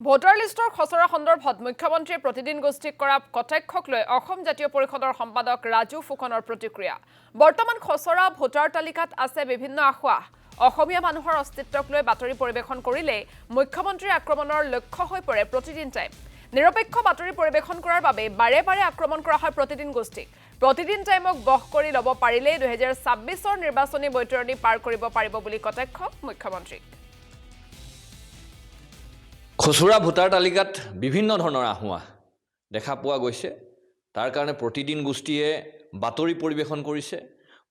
Voter লিষ্টৰ খচৰা সন্দৰ্ভত মুখ্যমন্ত্ৰীয়ে প্ৰতিদিন গোষ্ঠীক কৰা কটাক্ষক লৈ অসম জাতীয় পৰিষদৰ সম্পাদক ৰাজু ফুকনৰ প্ৰতিক্ৰিয়া। বৰ্তমান খচৰা ভোটাৰ তালিকাত আছে বিভিন্ন আখোৱা। অসমীয়া মানুহৰ অস্তিত্বক লৈ বাতৰি পৰিৱেশন কৰিলে মুখ্যমন্ত্ৰীৰ আক্ৰমণৰ লক্ষ্য হৈ পৰে প্ৰতিদিন টাইম। নিৰপেক্ষ বাতৰি পৰিৱেশন কৰাৰ বাবে বাৰে বাৰে আক্ৰমণ কৰা হয় প্ৰতিদিন গোষ্ঠীক। প্ৰতিদিন টাইমক বহ কৰি ল'ব পাৰিলে 2026ৰ নিৰ্বাচনী বৈতৰণি পাৰ কৰিব পাৰিব বুলি কটাক্ষ মুখ্যমন্ত্ৰীক। খচৰা ভোটাৰ তালিকাত বিভিন্ন ধৰণৰ আহুৱা দেখা পোৱা গৈছে। তাৰ কাৰণে প্ৰতিদিন গোষ্ঠীয়ে বাতৰি পৰিৱেশন কৰিছে।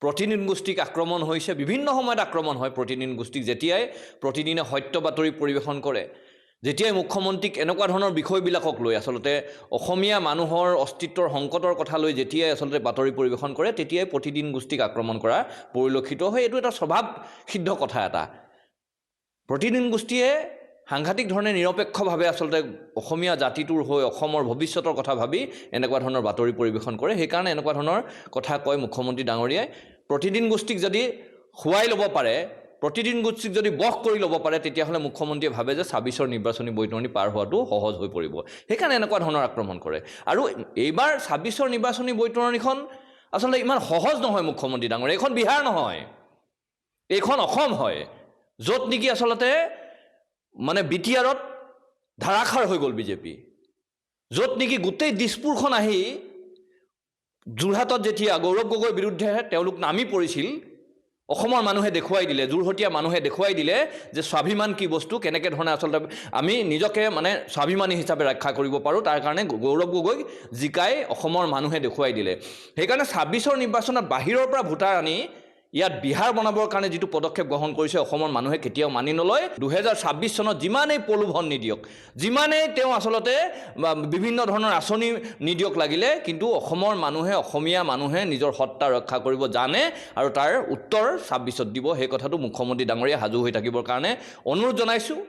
প্ৰতিদিন গোষ্ঠীক আক্ৰমণ হৈছে, বিভিন্ন সময়ত আক্ৰমণ হয় প্ৰতিদিন গোষ্ঠীক। যেতিয়াই প্ৰতিদিনে সত্য বাতৰি পৰিৱেশন কৰে, যেতিয়াই মুখ্যমন্ত্ৰীক এনেকুৱা ধৰণৰ বিষয়বিলাকক লৈ আচলতে অসমীয়া মানুহৰ অস্তিত্বৰ সংকটৰ কথা লৈ যেতিয়াই আচলতে বাতৰি পৰিৱেশন কৰে, তেতিয়াই প্ৰতিদিন গোষ্ঠীক আক্ৰমণ কৰা পৰিলক্ষিত হয়। এইটো এটা স্বভাৱ সিদ্ধ কথা এটা। প্ৰতিদিন গোষ্ঠীয়ে সাংঘাতিক ধৰণে নিৰপেক্ষভাৱে আচলতে অসমীয়া জাতিটোৰ হৈ অসমৰ ভৱিষ্যতৰ কথা ভাবি এনেকুৱা ধৰণৰ বাতৰি পৰিৱেশন কৰে। সেইকাৰণে এনেকুৱা ধৰণৰ কথা কয় মুখ্যমন্ত্ৰী ডাঙৰীয়াই। প্ৰতিদিন গোষ্ঠীক যদি খুৱাই ল'ব পাৰে, প্ৰতিদিন গোষ্ঠীক যদি বশ কৰি ল'ব পাৰে, তেতিয়াহ'লে মুখ্যমন্ত্ৰীয়ে ভাবে যে 26ৰ নিৰ্বাচনী বৈতৰণি পাৰ হোৱাটো সহজ হৈ পৰিব। সেইকাৰণে এনেকুৱা ধৰণৰ আক্ৰমণ কৰে। আৰু এইবাৰ 26ৰ নিৰ্বাচনী বৈতৰণিখন আচলতে ইমান সহজ নহয় মুখ্যমন্ত্ৰী ডাঙৰীয়া। এইখন বিহাৰ নহয়, এইখন অসম হয়, য'ত নেকি আচলতে মানে বিটিআৰত ধাৰাসাৰ হৈ গ'ল বিজেপি, য'ত নেকি গোটেই দিছপুৰখন আহি যোৰহাটত যেতিয়া গৌৰৱ গগৈৰ বিৰুদ্ধে তেওঁলোক নামি পৰিছিল, অসমৰ মানুহে দেখুৱাই দিলে, যোৰহটীয়া মানুহে দেখুৱাই দিলে যে স্বাভিমান কি বস্তু, কেনেকৈ ধৰণে আচলতে আমি নিজকে মানে স্বাভিমানী হিচাপে ৰক্ষা কৰিব পাৰোঁ। তাৰ কাৰণে গৌৰৱ গগৈক জিকাই অসমৰ মানুহে দেখুৱাই দিলে। সেইকাৰণে 26ৰ নিৰ্বাচনত বাহিৰৰ পৰা ভোটাৰ আনি ইয়াত বিহাৰ বনাবৰ কাৰণে যিটো পদক্ষেপ গ্ৰহণ কৰিছে অসমৰ মানুহে কেতিয়াও মানি নলয়। 2026 চনত যিমানেই প্ৰলোভন নিদিয়ক, যিমানেই তেওঁ আচলতে বিভিন্ন ধৰণৰ আঁচনি নিদিয়ক লাগিলে, কিন্তু অসমৰ মানুহে, অসমীয়া মানুহে নিজৰ সত্তা ৰক্ষা কৰিব জানে আৰু তাৰ উত্তৰ 26ত দিব। সেই কথাটো মুখ্যমন্ত্ৰী ডাঙৰীয়া সাজু হৈ থাকিবৰ কাৰণে অনুৰোধ জনাইছোঁ।